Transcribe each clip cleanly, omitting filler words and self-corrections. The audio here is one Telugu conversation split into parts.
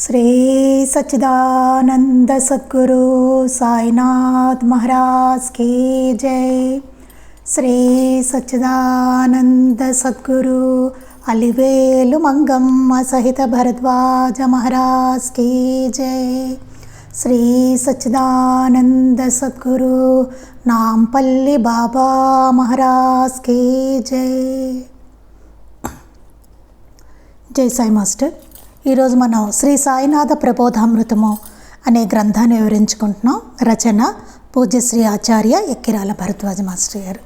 శ్రీ సచ్చిదానంద సద్గురు సాయినాథ్ మహారాజ్ కీ జై. శ్రీ సచ్చిదానంద సద్గురు అలివేలు మంగమ్మ సహిత భరద్వాజ మహారాజ్ కీ జై. శ్రీ సచ్చిదానంద సద్గురు నాంపల్లి బాబా మహారాజ్ కీ జై. జై సాయి మాస్టర్. ఈరోజు మనం శ్రీ సాయినాథ ప్రబోధామృతము అనే గ్రంథాన్ని వివరించుకుంటున్నాం. రచన పూజ్యశ్రీ ఆచార్య ఎక్కిరాల భరద్వాజ మాస్టర్ గారు.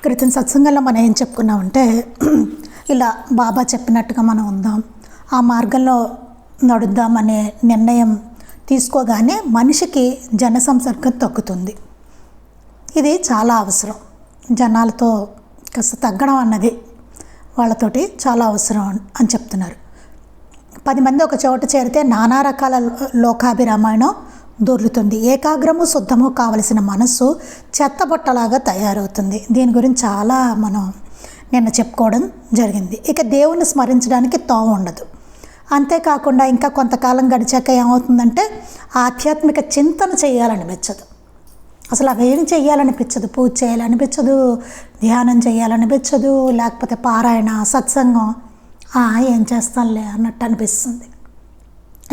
క్రితం సత్సంగంలో మనం ఏం చెప్పుకున్నామంటే, ఇలా బాబా చెప్పినట్టుగా మనం ఉందాం, ఆ మార్గంలో నడుద్దామనే నిర్ణయం తీసుకోగానే మనిషికి జన సంసర్గం తగ్గుతుంది. ఇది చాలా అవసరం. జనాలతో కాస్త తగ్గడం అన్నది వాళ్ళతోటి చాలా అవసరం అని చెప్తున్నారు. 10 మంది ఒక చోట చేరితే నానా రకాల లోకాభిరామాయణం దొర్లుతుంది. ఏకాగ్రము శుద్ధము కావలసిన మనస్సు చెత్తబొట్టలాగా తయారవుతుంది. దీని గురించి చాలా మనం నిన్న చెప్పుకోవడం జరిగింది. ఇక దేవుణ్ణి స్మరించడానికి తోవ ఉండదు. అంతేకాకుండా ఇంకా కొంతకాలం గడిచాక ఏమవుతుందంటే ఆధ్యాత్మిక చింతన చేయాలనిపించదు. అసలు అవేం చేయాలనిపించదు. పూజ చేయాలనిపించదు, ధ్యానం చేయాలనిపించదు, లేకపోతే పారాయణ సత్సంగం ఏం చేస్తానులే అన్నట్టు అనిపిస్తుంది.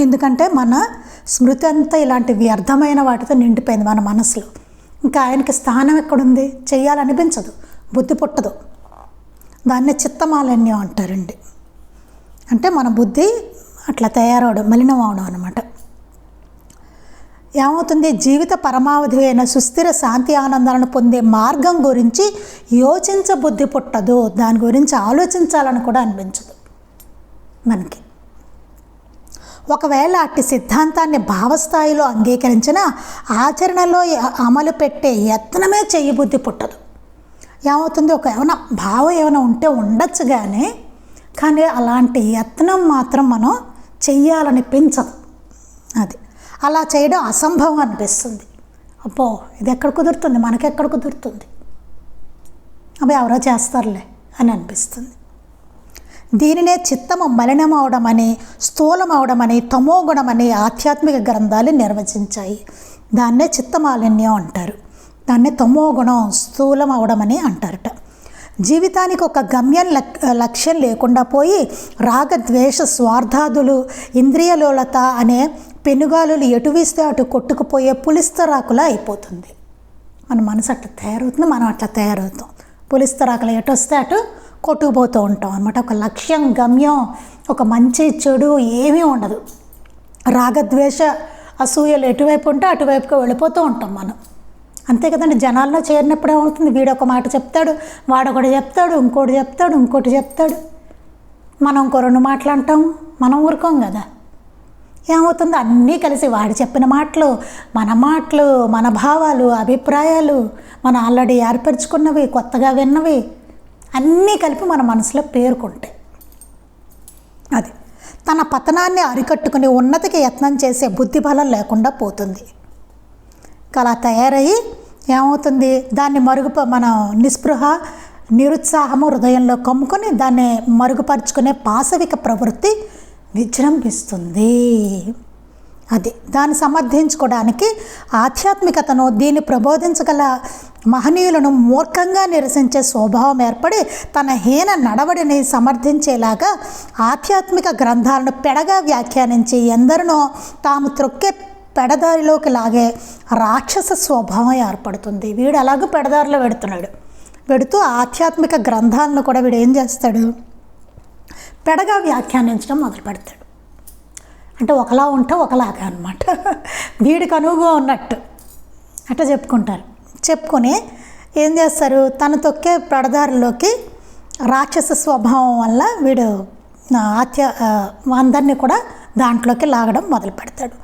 ఎందుకంటే మన స్మృతి అంతా ఇలాంటి వ్యర్థమైన వాటితో నిండిపోయింది మన మనసులో. ఇంకా ఆయనకి స్థానం ఎక్కడుంది? చేయాలనిపించదు, బుద్ధి పుట్టదు. దాన్నే చిత్తమాలిన్యం అంటారండి. అంటే మన బుద్ధి అట్లా తయారవడం, మలినం అవడం అన్నమాట. ఏమవుతుంది? జీవిత పరమావధి అయిన సుస్థిర శాంతి ఆనందాలను పొందే మార్గం గురించి యోచించబుద్ధి పుట్టదు. దాని గురించి ఆలోచించాలని కూడా అనిపించదు మనకి. ఒకవేళ అట్టి సిద్ధాంతాన్ని భావస్థాయిలో అంగీకరించిన ఆచరణలో అమలు పెట్టే యత్నమే చెయ్యబుద్ధి పుట్టదు. ఏమవుతుంది? ఏమైనా భావం ఏమైనా ఉంటే ఉండొచ్చు కానీ అలాంటి యత్నం మాత్రం మనం చెయ్యాలనిపించదు. అది అలా చేయడం అసంభవం అనిపిస్తుంది. అబ్బో ఇది ఎక్కడ కుదురుతుంది, మనకెక్కడ కుదురుతుంది, అవి ఎవరో చేస్తారులే అని అనిపిస్తుంది. దీనినే చిత్తము మలినమవడమని, స్థూలమవడమని, తమోగుణమని ఆధ్యాత్మిక గ్రంథాలు నిర్వచించాయి. దాన్నే చిత్తమాలిన్యం అంటారు. దాన్నే తమోగుణం, స్థూలం అవడమని అంటారట. జీవితానికి ఒక గమ్యం లక్ష్యం లేకుండా పోయి రాగద్వేష స్వార్థాదులు, ఇంద్రియలోలత అనే పెనుగాలులు ఎటు వీస్తే అటు కొట్టుకుపోయే పులిస్తరాకులా అయిపోతుంది. మన మనసు అట్లా తయారవుతుంది, మనం అట్లా తయారవుతాం. పులిస్తరాకులు ఎటు వస్తే అటు కొట్టుకుపోతూ ఉంటాం అన్నమాట. ఒక లక్ష్యం, గమ్యం, ఒక మంచి చెడు ఏమీ ఉండదు. రాగద్వేష అసూయలు ఎటువైపు ఉంటే అటువైపుగా వెళ్ళిపోతూ ఉంటాం మనం. అంతే కదండి. జనాల్లో చేరినప్పుడు ఏమవుతుంది? వీడొక మాట చెప్తాడు, వాడొకటి చెప్తాడు, ఇంకోటి చెప్తాడు, ఇంకోటి చెప్తాడు. మనం ఇంకో 2 మాటలు అంటాం, మనం ఊరుకోం కదా. ఏమవుతుంది? అన్నీ కలిసి వాడు చెప్పిన మాటలు, మన మాటలు, మన భావాలు, అభిప్రాయాలు, మనం ఆల్రెడీ ఏర్పరచుకున్నవి, కొత్తగా విన్నవి అన్నీ కలిపి మన మనసులో పేరుకుంటాయి. అది తన పతనాన్ని అరికట్టుకుని ఉన్నతికి యత్నం చేసే బుద్ధి బలం లేకుండా పోతుంది. అలా తయారయ్యి ఏమవుతుంది? దాన్ని మన నిస్పృహ, నిరుత్సాహము హృదయంలో కమ్ముకొని దాన్ని మరుగుపరుచుకునే పాశవిక ప్రవృత్తి విజృంభిస్తుంది. అది దాన్ని సమర్థించుకోవడానికి ఆధ్యాత్మికతను, దీన్ని ప్రబోధించగల మహనీయులను మూర్ఖంగా నిరసించే స్వభావం ఏర్పడి తన హీన నడవడిని సమర్థించేలాగా ఆధ్యాత్మిక గ్రంథాలను పెడగా వ్యాఖ్యానించి ఎందరినో తాము త్రొక్కే పెడదారిలోకి లాగే రాక్షస స్వభావం ఏర్పడుతుంది. వీడు అలాగే పెడదారిలో పెడుతూ ఆధ్యాత్మిక గ్రంథాలను కూడా వీడు ఏం చేస్తాడు? పెడగా వ్యాఖ్యానించడం మొదలు పెడతాడు. అంటే ఒకలా ఉంటే ఒకలాగా అనమాట. వీడికి అనువుగా ఉన్నట్టు అట్లా చెప్పుకొని ఏం చేస్తారు? తను తొక్కే పెడదారిలోకి రాక్షస స్వభావం వల్ల వీడు అందరినీ కూడా దాంట్లోకి లాగడం మొదలు పెడతాడు.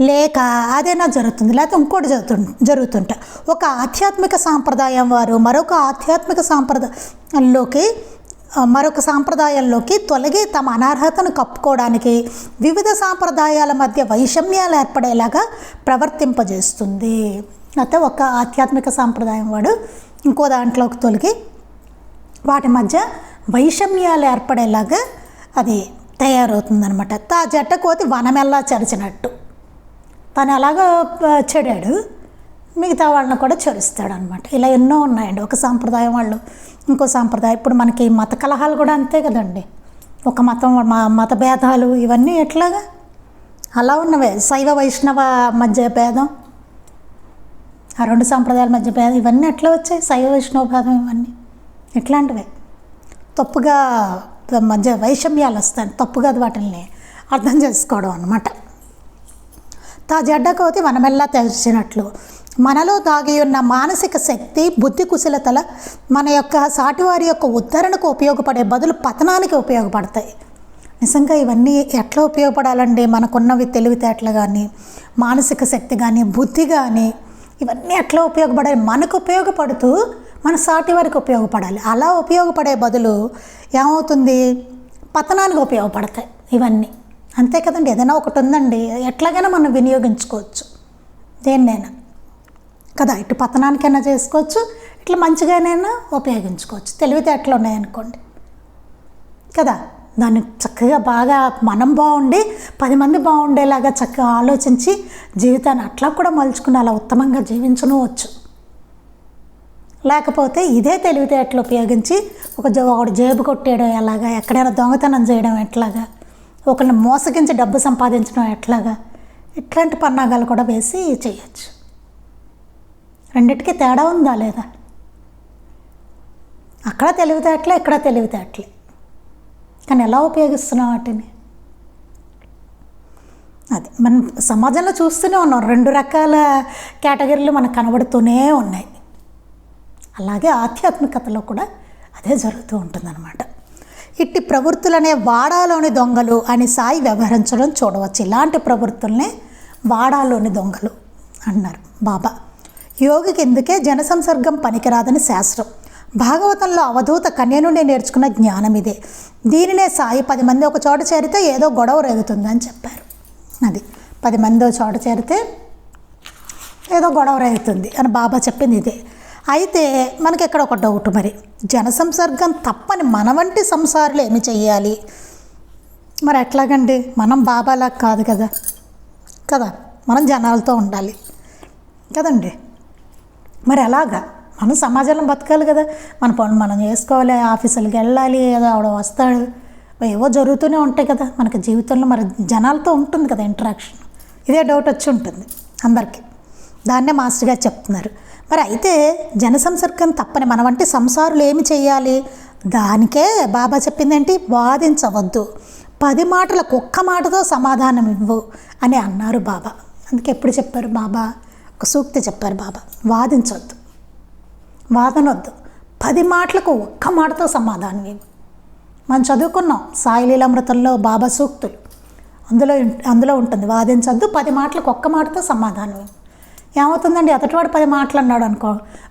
లేక అదేనా జరుగుతుంది, లేకపోతే ఇంకోటి జరుగుతుంటా ఒక ఆధ్యాత్మిక సాంప్రదాయం వారు మరొక ఆధ్యాత్మిక సాంప్రదాయంలోకి తొలగి తమ అనర్హతను కప్పుకోవడానికి వివిధ సాంప్రదాయాల మధ్య వైషమ్యాలు ఏర్పడేలాగా ప్రవర్తింపజేస్తుంది. అయితే ఒక ఆధ్యాత్మిక సాంప్రదాయం వాడు ఇంకో దాంట్లోకి తొలగి వాటి మధ్య వైషమ్యాలు ఏర్పడేలాగా అది తయారవుతుందనమాట. తా జట్ట కోతి వనమెల్లా చరిచినట్టు తను ఎలాగో చెడాడు, మిగతా వాళ్ళని కూడా చెరుస్తాడు అనమాట. ఇలా ఎన్నో ఉన్నాయండి. ఒక సాంప్రదాయం వాళ్ళు ఇంకో సాంప్రదాయం. ఇప్పుడు మనకి మత కలహాలు కూడా అంతే కదండి. ఒక మతం మత భేదాలు ఇవన్నీ ఎట్లాగా అలా ఉన్నవే. శైవ వైష్ణవ మధ్య భేదం, ఆ రెండు సాంప్రదాయాల మధ్య భేదం ఇవన్నీ ఎట్లా వచ్చాయి? శైవ వైష్ణవ భేదం ఇవన్నీ ఇట్లాంటివే. తప్పుగా మధ్య వైషమ్యాలు వస్తాయి, తప్పుగా వాటిని అర్థం చేసుకోవడం అన్నమాట. తా జడ్డ కోతి వనమెల్లా తెరిచినట్లు మనలో దాగి ఉన్న మానసిక శక్తి, బుద్ధి కుశలతల మన యొక్క సాటివారి యొక్క ఉద్ధరణకు ఉపయోగపడే బదులు పతనానికి ఉపయోగపడతాయి. నిజంగా ఇవన్నీ ఎట్లా ఉపయోగపడాలండి? మనకున్నవి తెలివితేటలు కానీ, మానసిక శక్తి కానీ, బుద్ధి కానీ ఇవన్నీ ఎట్లా ఉపయోగపడాలి? మనకు ఉపయోగపడుతూ మన సాటి వారికి ఉపయోగపడాలి. అలా ఉపయోగపడే బదులు ఏమవుతుంది? పతనానికి ఉపయోగపడతాయి ఇవన్నీ. అంతే కదండి. ఏదైనా ఒకటి ఉందండి, ఎట్లాగైనా మనం వినియోగించుకోవచ్చు దేన్నైనా కదా. ఇటు పతనానికైనా చేసుకోవచ్చు, ఇట్లా మంచిగానైనా ఉపయోగించుకోవచ్చు. తెలివితేటలు ఉన్నాయనుకోండి కదా, దాన్ని చక్కగా బాగా మనం బాగుండి 10 మంది బాగుండేలాగా చక్కగా ఆలోచించి జీవితాన్ని అట్లా కూడా మలుచుకుని అలా ఉత్తమంగా జీవించవచ్చు. లేకపోతే ఇదే తెలివితేటలు ఉపయోగించి ఒకటి జేబు కొట్టేయడం ఎలాగా, ఎక్కడైనా దొంగతనం చేయడం ఎట్లాగా, ఒకరిని మోసగించి డబ్బు సంపాదించడం ఎట్లాగా, ఇట్లాంటి పన్నాగాలు కూడా వేసి చేయొచ్చు. రెండిటికి తేడా ఉందా లేదా? అక్కడ తెలివితేటలే, ఇక్కడ తెలివితేటలే, కానీ ఎలా ఉపయోగిస్తున్నాం వాటిని? అది మనం సమాజంలో చూస్తూనే ఉన్నాం. 2 రకాల కేటగిరీలు మనకు కనబడుతూనే ఉన్నాయి. అలాగే ఆధ్యాత్మికతలో కూడా అదే జరుగుతూ ఉంటుందన్నమాట. ఇట్టి ప్రవృత్తులనే వాడాలోని దొంగలు అని సాయి వ్యవహరించడం చూడవచ్చు. ఇలాంటి ప్రవృత్తులనే వాడాలోని దొంగలు అన్నారు బాబా. యోగికి ఎందుకే జనసంసర్గం పనికిరాదని శాస్త్రం. భాగవతంలో అవధూత కన్య నుండి నేర్చుకున్న జ్ఞానం ఇదే. దీనినే సాయి 10 మంది ఒక చోట చేరితే ఏదో గొడవ రేగుతుందని చెప్పారు. అది 10 మంది ఒక చోట చేరితే ఏదో గొడవ రేగుతుంది అని బాబా చెప్పింది ఇదే. అయితే మనకి ఇక్కడ ఒక డౌట్, మరి జనసంసర్గం తప్పని మన వంటి సంసారులు ఏమి చెయ్యాలి? మరి ఎట్లాగండి? మనం బాబాలా కాదు కదా, మనం జనాలతో ఉండాలి కదండి. మరి ఎలాగా? మనం సమాజంలో బతకాలి కదా, మన పనులు మనం చేసుకోవాలి, ఆఫీసులకు వెళ్ళాలి, ఏదో ఆవిడ వస్తాడు, ఏవో జరుగుతూనే ఉంటాయి కదా మనకి జీవితంలో. మరి జనాలతో ఉంటుంది కదా ఇంటరాక్షన్. ఇదే డౌట్ వచ్చి ఉంటుంది అందరికీ. దాన్నే మాస్టర్ గారు చెప్తున్నారు. మరి అయితే జనసంసర్గం తప్పని మన వంటి సంసారులు ఏమి చేయాలి? దానికే బాబా చెప్పిందేంటి? వాదించవద్దు, 10 మాటలకు ఒక్క మాటతో సమాధానం ఇవ్వు అని అన్నారు బాబా. అందుకే ఎప్పుడు చెప్పారు బాబా? ఒక సూక్తి చెప్పారు బాబా, వాదించవద్దు, వాదనొద్దు, 10 మాటలకు ఒక్క మాటతో సమాధానం ఇవ్వు. మనం చదువుకున్నాం సాయి లీలామృతంలో బాబా సూక్తులు, అందులో ఉంటుంది వాదించవద్దు, 10 మాటలకు ఒక్క మాటతో సమాధానం ఇవ్వు. ఏమవుతుందండి? అతటివాడు 10 మాటలు అన్నాడు అనుకో,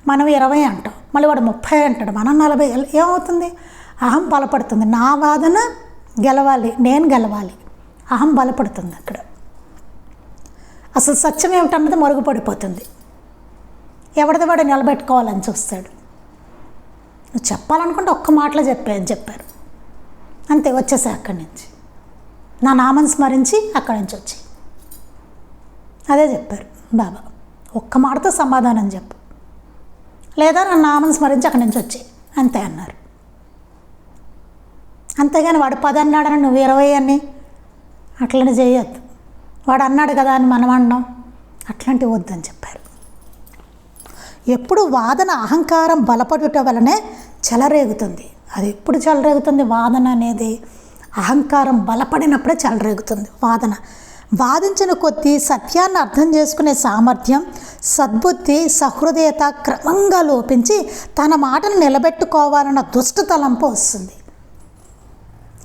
మనం 20 అంటాం, మళ్ళీ వాడు 30 అంటాడు, మనం 40. ఏమవుతుంది? అహం బలపడుతుంది. నా వాదన గెలవాలి, నేను గెలవాలి, అహం బలపడుతుంది. అక్కడ అసలు సత్యం ఏమిటన్నది మరుగుపడిపోతుంది. ఎవరిది వాడు నిలబెట్టుకోవాలని చూస్తాడు. నువ్వు చెప్పాలనుకుంటే ఒక్క మాటలో చెప్పారు అంతే. వచ్చేసా అక్కడి నుంచి, నా నామని స్మరించి అక్కడి నుంచి వచ్చి అదే చెప్పారు బాబా. ఒక్క మాటతో సమాధానం చెప్పు, లేదా నా నామని స్మరించి అక్కడి నుంచి వచ్చి అంతే అన్నారు. అంతేగాని వాడు 10 అన్నాడని నువ్వు 20 అని అట్లనే చేయొద్దు. వాడు అన్నాడు కదా అని మనం అన్నాం, అట్లాంటివి వద్దని చెప్పారు. ఎప్పుడు వాదన అహంకారం బలపడుట వలనే చెలరేగుతుంది. అది ఎప్పుడు చెలరేగుతుంది? వాదన అనేది అహంకారం బలపడినప్పుడే చెలరేగుతుంది వాదన. వాదించిన కొద్దీ సత్యాన్ని అర్థం చేసుకునే సామర్థ్యం, సద్బుద్ధి, సహృదయత క్రమంగా లోపించి తన మాటను నిలబెట్టుకోవాలన్న దుష్టతలంపు వస్తుంది.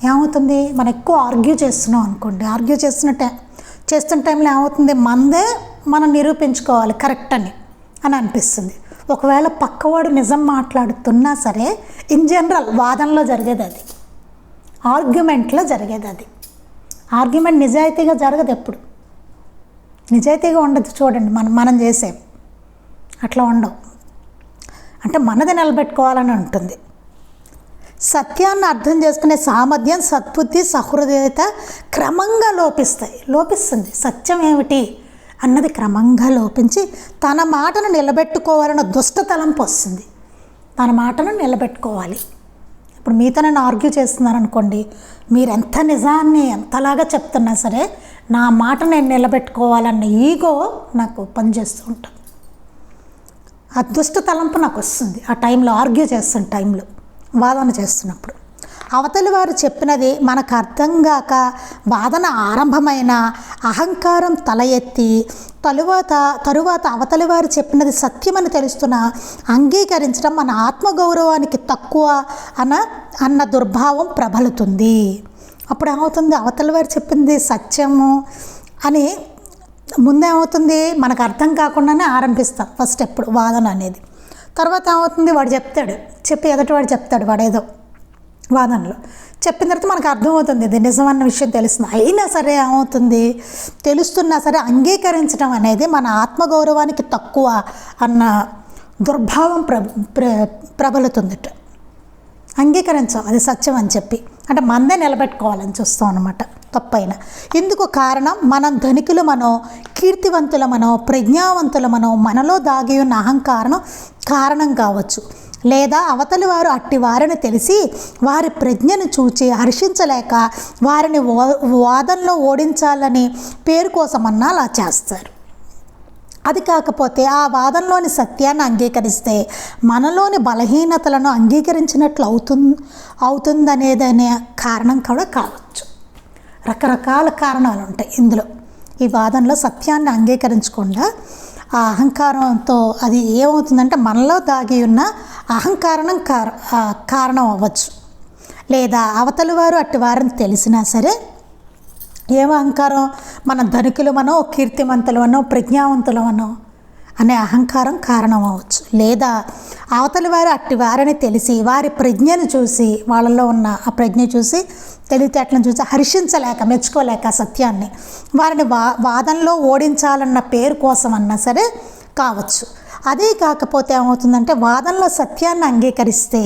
ఏమవుతుంది? మనం ఎక్కువ ఆర్గ్యూ చేస్తున్నాం అనుకోండి, ఆర్గ్యూ చేస్తున్న టైంలో ఏమవుతుంది? మనదే మనం నిరూపించుకోవాలి కరెక్ట్ అని అనిపిస్తుంది. ఒకవేళ పక్కవాడు నిజం మాట్లాడుతున్నా సరే, ఇన్ జనరల్ వాదనలో జరిగేది అది, ఆర్గ్యుమెంట్లో జరిగేది అది. ఆర్గ్యుమెంట్ నిజాయితీగా జరగదు, ఎప్పుడు నిజాయితీగా ఉండదు. చూడండి మనం చేసేవి అట్లా ఉండవు. అంటే మనది నిలబెట్టుకోవాలని ఉంటుంది. సత్యాన్ని అర్థం చేసుకునే సామర్థ్యం, సద్బుద్ధి, సహృదయత క్రమంగా లోపిస్తుంది. సత్యం ఏమిటి అన్నది క్రమంగా లోపించి తన మాటను నిలబెట్టుకోవాలన్న దుష్ట తలంపు వస్తుంది. తన మాటను నిలబెట్టుకోవాలి. ఇప్పుడు మీతో నేను ఆర్గ్యూ చేస్తున్నారనుకోండి, మీరు ఎంత నిజాన్ని ఎంతలాగా చెప్తున్నా సరే నా మాట నేను నిలబెట్టుకోవాలన్న ఈగో నాకు పనిచేస్తూ ఉంటుంది. ఆ దుష్ట తలంపు నాకు వస్తుంది ఆ టైంలో, ఆర్గ్యూ చేస్తున్న టైంలో, వాదన చేస్తున్నప్పుడు. అవతలి వారు చెప్పినది మనకు అర్థం కాక వాదన ఆరంభమైన అహంకారం తల ఎత్తి తరువాత అవతలి వారు చెప్పినది సత్యమని తెలుస్తున్న అంగీకరించడం మన ఆత్మగౌరవానికి తక్కువ అన్న దుర్భావం ప్రబలుతుంది. అప్పుడు ఏమవుతుంది, అవతలి వారు చెప్పింది సత్యము అని ముందేమవుతుంది, మనకు అర్థం కాకుండానే ఆరంభిస్తాం ఫస్ట్ ఎప్పుడు వాదన అనేది. తర్వాత ఏమవుతుంది, వాడు చెప్పి ఎదుటివాడు చెప్తాడు వాడేదో వాదనలో చెప్పిన తర్వాత మనకు అర్థమవుతుంది ఇది నిజమన్న విషయం తెలుస్తుంది. అయినా సరే ఏమవుతుంది, తెలుస్తున్నా సరే అంగీకరించడం అనేది మన ఆత్మగౌరవానికి తక్కువ అన్న దుర్భావం ప్రబలుతుందిట. అంగీకరించాం అది సత్యం అని చెప్పి, అంటే మనదే నిలబెట్టుకోవాలని చూస్తాం అన్నమాట తప్పైన. ఇందుకు కారణం మనం ధనికులమనో కీర్తివంతులమనో ప్రజ్ఞావంతులమనో మనలో దాగి ఉన్న అహంకారం కారణం కావచ్చు. లేదా అవతలి వారు అట్టి వారిని తెలిసి వారి ప్రజ్ఞను చూచి హర్షించలేక వారిని వాదనలో ఓడించాలని పేరు కోసమన్నా అలా చేస్తారు. అది కాకపోతే ఆ వాదనలోని సత్యాన్ని అంగీకరిస్తే మనలోని బలహీనతలను అంగీకరించినట్లు అవుతుందనే కారణం కూడా కావచ్చు. రకరకాల కారణాలు ఉంటాయి ఇందులో. ఈ వాదనలో సత్యాన్ని అంగీకరించకుండా ఆ అహంకారంతో అది ఏమవుతుందంటే మనలో దాగి ఉన్న కారణం అవ్వచ్చు. లేదా అవతలి వారు అట్టి వారిని తెలిసినా సరే ఏం అహంకారం, మన ధనికులమనో కీర్తిమంతులమనో ప్రజ్ఞావంతులమనో అనే అహంకారం కారణం అవ్వచ్చు. లేదా అవతలి వారు అట్టి వారిని తెలిసి వారి ప్రజ్ఞను చూసి, వాళ్ళలో ఉన్న ఆ ప్రజ్ఞ చూసి, తెలివితేటలను చూసి హర్షించలేక మెచ్చుకోలేక సత్యాన్ని వారిని వాదనలో ఓడించాలన్న పేరు కోసం అన్నా సరే కావచ్చు. అదే కాకపోతే ఏమవుతుందంటే వాదనలో సత్యాన్ని అంగీకరిస్తే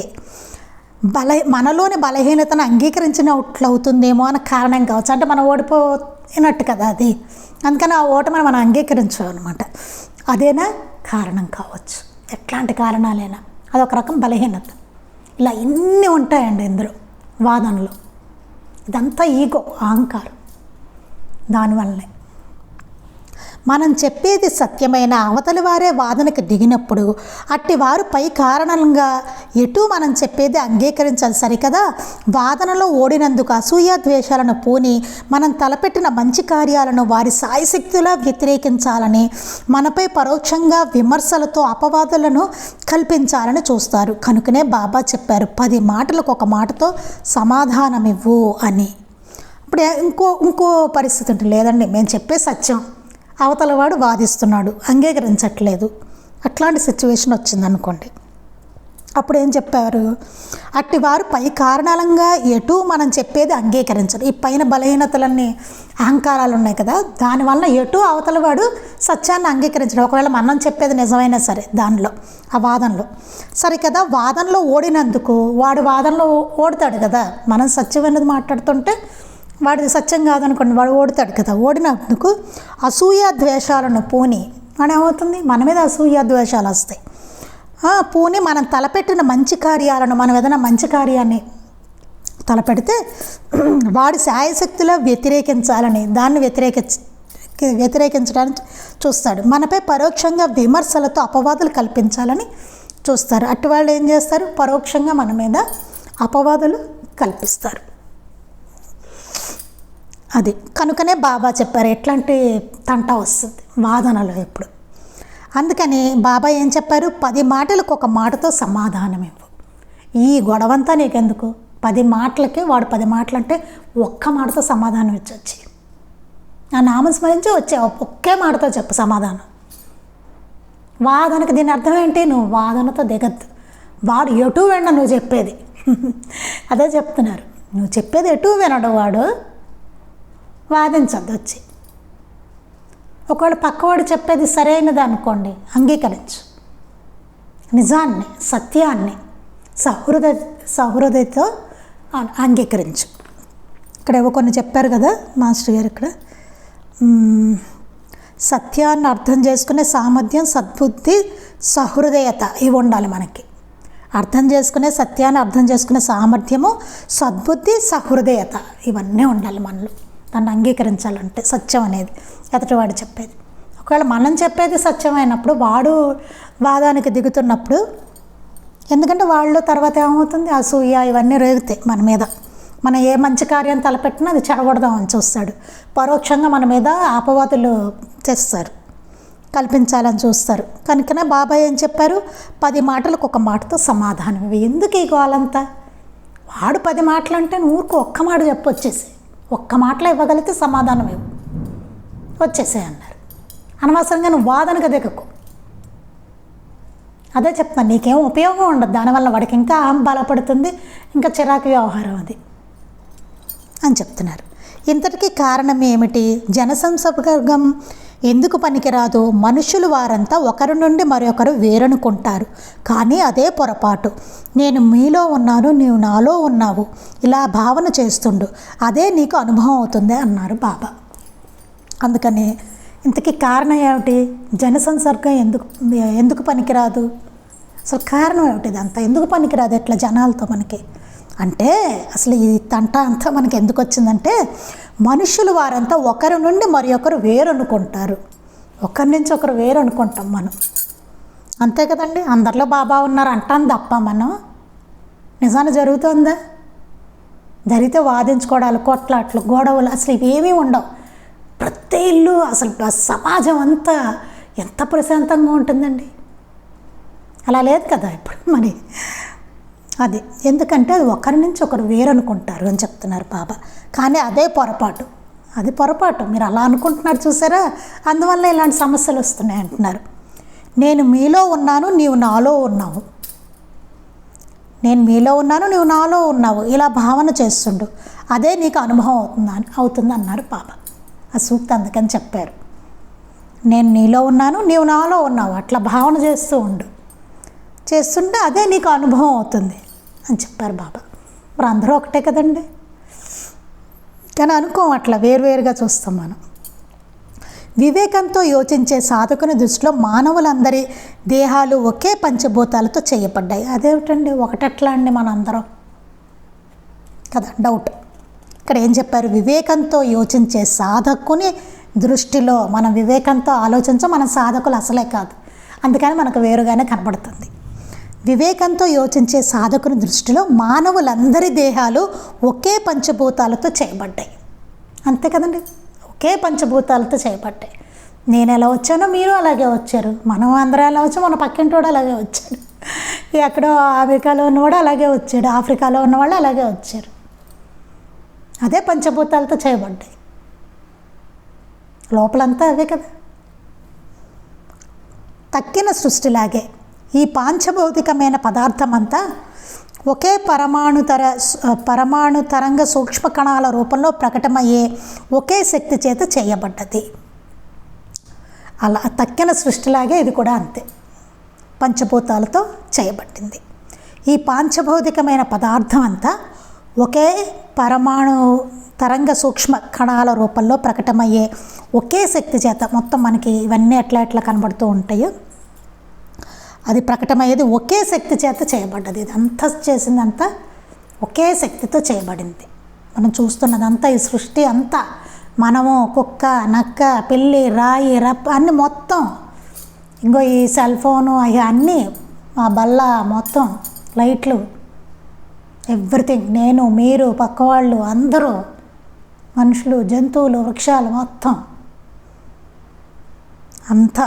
మనలోని బలహీనతను అంగీకరించినట్లు అవుతుందేమో అని కారణం కావచ్చు. అంటే మనం ఓడిపోయినట్టు కదా అది, అందుకని ఆ ఓటమిని మనం అంగీకరించాం అనమాట. అదేనా కారణం కావచ్చు. ఎట్లాంటి కారణాలైనా అదొక రకం బలహీనత. ఇలా ఇన్ని ఉంటాయండి ఇందులో వాదనలో. ఇదంతా ఈగో, అహంకారం. దానివల్లనే మనం చెప్పేది సత్యమైన అవతలి వారే వాదనకు దిగినప్పుడు అట్టి వారు పై కారణంగా ఎటు మనం చెప్పేది అంగీకరించాలి సరికదా. వాదనలో ఓడినందుకు అసూయ ద్వేషాలను పూని మనం తలపెట్టిన మంచి కార్యాలను వారి సాయశక్తులా వ్యతిరేకించాలని, మనపై పరోక్షంగా విమర్శలతో అపవాదులను కల్పించాలని చూస్తారు. కనుకనే బాబా చెప్పారు 10 మాటలకు ఒక మాటతో సమాధానమివ్వు అని. ఇప్పుడు ఇంకో పరిస్థితి ఉంటుంది, లేదండి మేము చెప్పే సత్యం అవతలవాడు వాదిస్తున్నాడు, అంగీకరించట్లేదు, అట్లాంటి సిచ్యువేషన్ వచ్చిందనుకోండి. అప్పుడు ఏం చెప్పారు, అట్టి వారు పై కారణాలంగా ఎటు మనం చెప్పేది అంగీకరించరు. ఈ పైన బలహీనతలన్నీ అహంకారాలు ఉన్నాయి కదా, దానివల్ల ఎటు అవతలవాడు సత్యాన్ని అంగీకరించడం. ఒకవేళ మనం చెప్పేది నిజమైనా సరే దానిలో ఆ వాదనలో సరే కదా, వాదనలో ఓడినందుకు వాడు వాదనలో ఓడతాడు కదా. మనం సత్యం అనేది మాట్లాడుతుంటే వాడిది సత్యం కాదనుకోండి, వాడు ఓడుతాడు కదా. ఓడినందుకు అసూయ ద్వేషాలను పూని అని ఏమవుతుంది, మన మీద అసూయ ద్వేషాలు వస్తాయి. పూని మనం తలపెట్టిన మంచి కార్యాలను, మనం ఏదైనా మంచి కార్యాన్ని తలపెడితే వాడి శాయశక్తిలో వ్యతిరేకించాలని, దాన్ని వ్యతిరేకించడానికి చూస్తాడు. మనపై పరోక్షంగా విమర్శలతో అపవాదులు కల్పించాలని చూస్తారు. అట్టి వాళ్ళు ఏం చేస్తారు, పరోక్షంగా మన మీద అపవాదులు కల్పిస్తారు. అది కనుకనే బాబా చెప్పారు ఎట్లాంటి తంట వస్తుంది వాదనలో ఎప్పుడు. అందుకని బాబా ఏం చెప్పారు, 10 మాటలకు ఒక మాటతో సమాధానం ఇవ్వు. ఈ గొడవంతా నీకెందుకు, 10 మాటలకి వాడు 10 మాటలు అంటే ఒక్క మాటతో సమాధానం ఇచ్చొచ్చి ఆ నామస్మరించి వచ్చే ఒకే మాటతో చెప్పు సమాధానం. వాదనకు దీని అర్థం ఏంటి, నువ్వు వాదనతో దిగద్దు. వాడు ఎటు విన నువ్వు చెప్పేది అదే చెప్తున్నారు. నువ్వు చెప్పేది ఎటు వినడు వాడు, వాదించద్దు వచ్చి. ఒకవేళ పక్కవాడు చెప్పేది సరైనది అనుకోండి, అంగీకరించు. నిజాన్ని, సత్యాన్ని, సహృదయతో అంగీకరించు. ఇక్కడ ఏవో కొన్ని చెప్పారు కదా మాస్టర్ గారు. ఇక్కడ సత్యాన్ని అర్థం చేసుకునే సామర్థ్యం, సద్బుద్ధి, సహృదయత ఇవి ఉండాలి మనకి. సత్యాన్ని అర్థం చేసుకునే సామర్థ్యము, సద్బుద్ధి, సహృదయత ఇవన్నీ ఉండాలి మనలో. దాన్ని అంగీకరించాలంటే సత్యం అనేది ఎదుటివాడు చెప్పేది. ఒకవేళ మనం చెప్పేది సత్యమైనప్పుడు వాడు వాదానికి దిగుతున్నప్పుడు, ఎందుకంటే వాళ్ళు తర్వాత ఏమవుతుంది, అసూయ ఇవన్నీ రేగుతాయి మన మీద. మనం ఏ మంచి కార్యం తలపెట్టినా అది చెడగొడదామని చూస్తాడు. పరోక్షంగా మన మీద ఆపవాదులు చేస్తారు, కల్పించాలని చూస్తారు. కనుకనే బాబాయ్ ఏం చెప్పారు, 10 మాటలకు ఒక మాటతో సమాధానం ఇవి. ఎందుకు ఈ గోలంతా? వాడు 10 మాటలు అంటే ఊరికి ఒక్క మాట చెప్పొచ్చేసి, ఒక్క మాటలో ఇవ్వగలిగితే సమాధానం ఇవ్వు, వచ్చేసే అన్నారు. అనవసరంగా నువ్వు వాదనకు దిగకు. అదే చెప్తాను, నీకేం ఉపయోగం ఉండదు దానివల్ల. వాడికి ఇంకా బలపడుతుంది, ఇంకా చిరాకు వ్యవహారం అది అని చెప్తున్నారు. ఇంతటికీ కారణం ఏమిటి? జనసంసర్గం ఎందుకు పనికిరాదు? మనుషులు వారంతా ఒకరి నుండి మరొకరు వేరనుకుంటారు, కానీ అదే పొరపాటు. నేను మీలో ఉన్నాను, నీవు నాలో ఉన్నావు, ఇలా భావన చేస్తుండు, అదే నీకు అనుభవం అవుతుంది అన్నారు బాబా. అందుకని ఇంతకీ కారణం ఏమిటి? జనసంసర్గం ఎందుకు పనికిరాదు? అసలు కారణం ఏమిటి? ఇదంతా ఎందుకు పనికిరాదు ఎట్లా జనాలతో మనకి అంటే, అసలు ఈ తంట అంతా మనకి ఎందుకు వచ్చిందంటే, మనుషులు వారంతా ఒకరి నుండి మరి ఒకరు వేరు అనుకుంటారు. ఒకరి నుంచి ఒకరు వేరు అనుకుంటాం మనం, అంతే కదండి. అందరిలో బాబా ఉన్నారు అంటాను తప్ప మనం నిజాన్ని జరుగుతుందా? జరిగితే వాదించుకోవడాలు, కొట్లాట్లు, గొడవలు అసలు ఇవేమీ ఉండవు. ప్రతి ఇల్లు అసలు సమాజం అంతా ఎంత ప్రశాంతంగా ఉంటుందండి. అలా లేదు కదా ఇప్పుడు మరి. అది ఎందుకంటే అది ఒకరి నుంచి ఒకరు వేరనుకుంటారు అని చెప్తున్నారు బాబా. కానీ అదే పొరపాటు, అది పొరపాటు. మీరు అలా అనుకుంటున్నారు చూసారా, అందువల్ల ఇలాంటి సమస్యలు వస్తున్నాయి అంటున్నారు. నేను మీలో ఉన్నాను, నీవు నాలో ఉన్నావు. నేను మీలో ఉన్నాను, నీవు నాలో ఉన్నావు, ఇలా భావన చేస్తుండు, అదే నీకు అనుభవం అవుతుంది అన్నారు బాబా. ఆ సూక్తి అందుకని చెప్పారు. నేను నీలో ఉన్నాను, నీవు నాలో ఉన్నావు, అట్లా భావన చేస్తుంటే అదే నీకు అనుభవం అవుతుంది అని చెప్పారు బాబా. మరి అందరూ ఒకటే కదండి, కానీ అనుకోం, అట్లా వేరువేరుగా చూస్తాం మనం. వివేకంతో యోచించే సాధకుని దృష్టిలో మానవులందరి దేహాలు ఒకే పంచభూతాలతో చేయబడ్డాయి. అదేమిటండి ఒకటెట్లా అండి మనందరం కదా డౌట్. ఇక్కడ ఏం చెప్పారు? వివేకంతో యోచించే సాధకుని దృష్టిలో, మనం వివేకంతో ఆలోచించం, మన సాధకులు అసలే కాదు, అందుకని మనకు వేరుగానే కనబడుతుంది. వివేకంతో యోచించే సాధకుని దృష్టిలో మానవులందరి దేహాలు ఒకే పంచభూతాలతో చేయబడ్డాయి. అంతే కదండి, ఒకే పంచభూతాలతో చేయబడ్డాయి. నేను ఎలా వచ్చానో మీరు అలాగే వచ్చారు, మనం అందరూ ఎలా వచ్చాం, మన పక్కింటోడు అలాగే వచ్చాడు, ఎక్కడో అమెరికాలో ఉన్నవాడు అలాగే వచ్చాడు, ఆఫ్రికాలో ఉన్నవాళ్ళు అలాగే వచ్చారు. అదే పంచభూతాలతో చేయబడ్డాయి, లోపలంతా అవే కదా. తక్కిన సృష్టిలాగే ఈ పాంచభౌతికమైన పదార్థం అంతా ఒకే పరమాణు తరంగ సూక్ష్మ కణాల రూపంలో ప్రకటమయ్యే ఒకే శక్తి చేత చేయబడ్డది. అలా తక్కిన సృష్టిలాగే ఇది కూడా అంతే, పంచభూతాలతో చేయబడింది. ఈ పాంచభౌతికమైన పదార్థం అంతా ఒకే పరమాణు తరంగ సూక్ష్మ కణాల రూపంలో ప్రకటమయ్యే ఒకే శక్తి చేత, మొత్తం మనకి ఇవన్నీ ఎట్లా కనబడుతూ ఉంటాయో అది ప్రకటమయ్యేది ఒకే శక్తి చేత చేయబడ్డది. ఇదంతా చేసిందంతా ఒకే శక్తితో చేయబడింది. మనం చూస్తున్నదంతా ఈ సృష్టి అంతా, మనము, కుక్క, నక్క, పిల్లి, రాయి, రప్ప అన్నీ మొత్తం, ఇంకో ఈ సెల్ ఫోను అవి అన్నీ, మా బల్ల మొత్తం, లైట్లు, ఎవ్రీథింగ్, నేను, మీరు, పక్కవాళ్ళు అందరూ, మనుషులు, జంతువులు, వృక్షాలు మొత్తం అంతా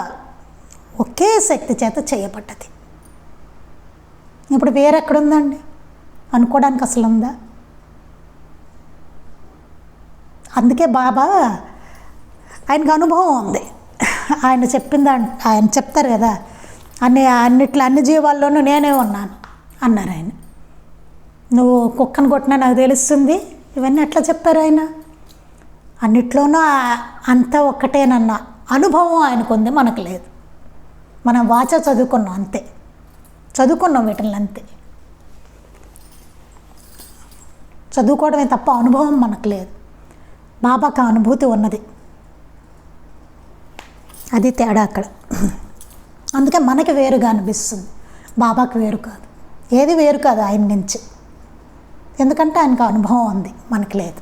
ఒకే శక్తి చేత చేయబడ్డది. ఇప్పుడు వేరెక్కడుందండి అనుకోవడానికి అసలు ఉందా? అందుకే బాబా ఆయనకు అనుభవం ఉంది. ఆయన చెప్తారు కదా, అన్ని జీవాల్లోనూ నేనే ఉన్నాను అన్నారు ఆయన. నువ్వు కుక్కను కొట్టినా నాకు తెలుస్తుంది, ఇవన్నీ ఎట్లా చెప్పారు ఆయన? అన్నిట్లోనూ అంతా ఒక్కటేనన్న అనుభవం ఆయనకు ఉంది, మనకు లేదు. మనం చదువుకున్నాం అంతే, చదువుకున్నాం వీటిని అంతే. చదువుకోవడమే తప్ప అనుభవం మనకు లేదు. బాబాకు అనుభూతి ఉన్నది. అది తేడా అక్కడ. అందుకే మనకి వేరుగా అనిపిస్తుంది, బాబాకు వేరు కాదు. ఏది వేరు కాదు ఆయన నుంచి, ఎందుకంటే ఆయనకు అనుభవం ఉంది, మనకి లేదు.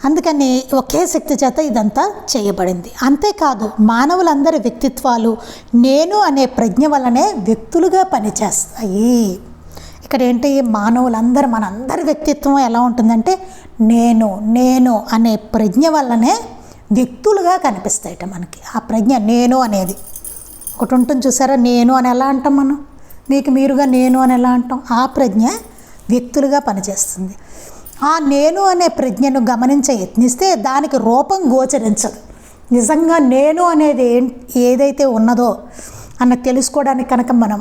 అందుకని ఒకే శక్తి చేత ఇదంతా చేయబడింది. అంతేకాదు మానవులందరి వ్యక్తిత్వాలు నేను అనే ప్రజ్ఞ వల్లనే వ్యక్తులుగా పనిచేస్తాయి. ఇక్కడ ఏంటి, మానవులందరూ మనందరి వ్యక్తిత్వం ఎలా ఉంటుందంటే నేను నేను అనే ప్రజ్ఞ వల్లనే వ్యక్తులుగా కనిపిస్తాయట మనకి. ఆ ప్రజ్ఞ నేను అనేది ఒకటి ఉంటుంది చూసారా, నేను అని ఎలా అంటాం మనం, మీకు మీరుగా నేను అని ఎలా అంటాం, ఆ ప్రజ్ఞ వ్యక్తులుగా పనిచేస్తుంది. ఆ నేను అనే ప్రజ్ఞను గమనించే యత్నిస్తే దానికి రూపం గోచరించదు. నిజంగా నేను అనేది ఏదైతే ఉన్నదో అన్న తెలుసుకోవడానికి కనుక మనం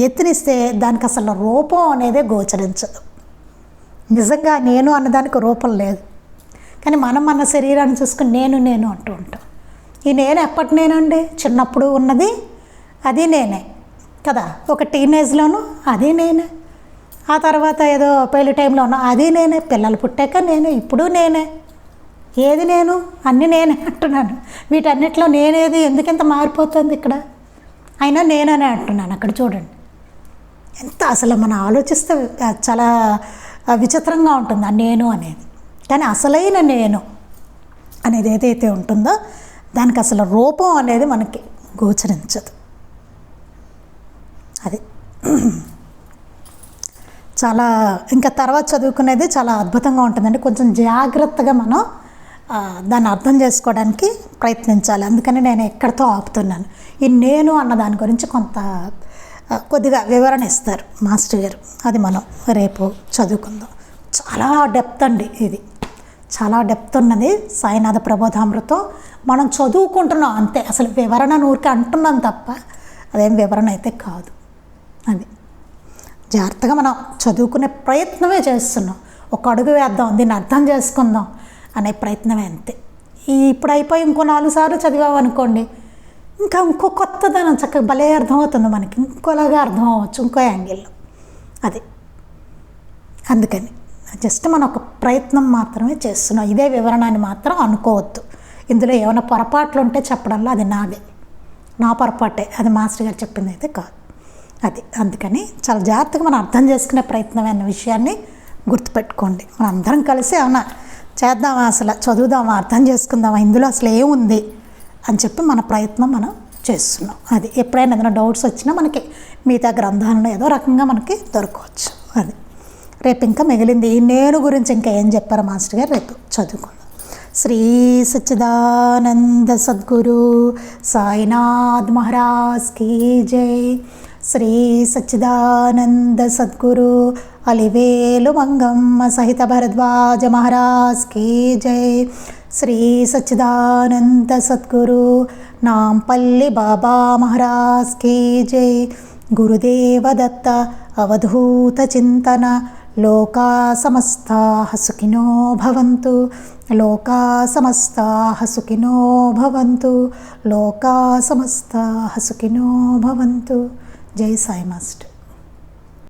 యత్నిస్తే దానికి అసలు రూపం అనేదే గోచరించదు. నిజంగా నేను అన్నదానికి రూపం లేదు. కానీ మనం మన శరీరాన్ని చూసుకుని నేను నేను అంటూ ఉంటాం. ఈ నేను ఎప్పటి నేనండి, చిన్నప్పుడు ఉన్నది అది నేనే కదా, ఒక టీనేజ్లోనూ అది నేనే, ఆ తర్వాత ఏదో పెళ్లి టైంలో ఉన్నా అది నేనే, పిల్లలు పుట్టాక నేనే, ఇప్పుడు నేనే. ఏది నేను, అన్నీ నేనే అంటున్నాను. వీటన్నిటిలో నేనేది ఎందుకింత మారిపోతుంది ఇక్కడ, అయినా నేననే అంటున్నాను. అక్కడ చూడండి ఎంత అసలు మనం ఆలోచిస్తే చాలా విచిత్రంగా ఉంటుంది ఆ నేను అనేది. కానీ అసలైన నేను అనేది ఏదైతే ఉంటుందో దానికి అసలు రూపం అనేది మనకి గోచరించదు. అది చాలా ఇంకా తర్వాత చదువుకునేది చాలా అద్భుతంగా ఉంటుందండి. కొంచెం జాగ్రత్తగా మనం దాన్ని అర్థం చేసుకోవడానికి ప్రయత్నించాలి. అందుకని నేను ఎక్కడితో ఆపుతున్నాను. ఈ నేను అన్న దాని గురించి కొద్దిగా వివరణ ఇస్తారు మాస్టర్ గారు, అది మనం రేపు చదువుకుందాం. చాలా డెప్త్ అండి, ఇది చాలా డెప్త్ ఉన్నది. సాయినాథ ప్రబోధామృతం మనం చదువుకుంటున్నాం అంతే, అసలు వివరణ ఊరికే అంటున్నాం తప్ప అదేం వివరణ అయితే కాదు. అది జాగ్రత్తగా మనం చదువుకునే ప్రయత్నమే చేస్తున్నాం. ఒక అడుగు వేద్దాం, దీన్ని అర్థం చేసుకుందాం అనే ప్రయత్నమే అంతే. ఇప్పుడు అయిపోయి ఇంకో 4 సార్లు చదివామనుకోండి, ఇంకా ఇంకో కొత్తదనం చక్కగా భలే అర్థమవుతుంది మనకి, ఇంకోలాగా అర్థం అవ్వచ్చు, ఇంకో యాంగిల్లో. అది అందుకని జస్ట్ మనం ఒక ప్రయత్నం మాత్రమే చేస్తున్నాం. ఇదే వివరణ అని మాత్రం అనుకోవద్దు. ఇందులో ఏమైనా పొరపాట్లు ఉంటే చెప్పడంలో అది నాదే, నా పొరపాటే, అది మాస్టర్ గారు చెప్పింది అయితే కాదు. అది అందుకని చాలా జాగ్రత్తగా మనం అర్థం చేసుకునే ప్రయత్నం అన్న విషయాన్ని గుర్తుపెట్టుకోండి. మనం అందరం కలిసి ఏమన్నా చేద్దామా, అసలు చదువుదామా, అర్థం చేసుకుందామా, ఇందులో అసలు ఏముంది అని చెప్పి మన ప్రయత్నం మనం చేస్తున్నాం. అది ఎప్పుడైనా ఏదైనా డౌట్స్ వచ్చినా మనకి మిగతా గ్రంథాలను ఏదో రకంగా మనకి దొరకవచ్చు. అది రేపు ఇంకా మిగిలింది ఈ నేను గురించి ఇంకా ఏం చెప్పారో మాస్టర్ గారు రేపు చదువుకుందాం. శ్రీ సచ్చిదానంద సద్గురు సాయినాథ్ మహారాజ్ కీ జై. శ్రీ సచ్చిదానంద సద్గురు అలివేలు మంగమ్మ సహిత భరద్వాజ మహారాజ్ కీ జై. శ్రీ సచ్చిదానంద సద్గురు నాంపల్లి బాబా మహారాజ్ కీ జై. గురుదేవ దత్త అవధూత చింతన. లోకా సమస్తాః సుఖినో భవంతు. లోకా సమస్తాః సుఖినో భవంతు. లోకా సమస్తాః సుఖినో భవంతు. జై సాయి మాస్టర్.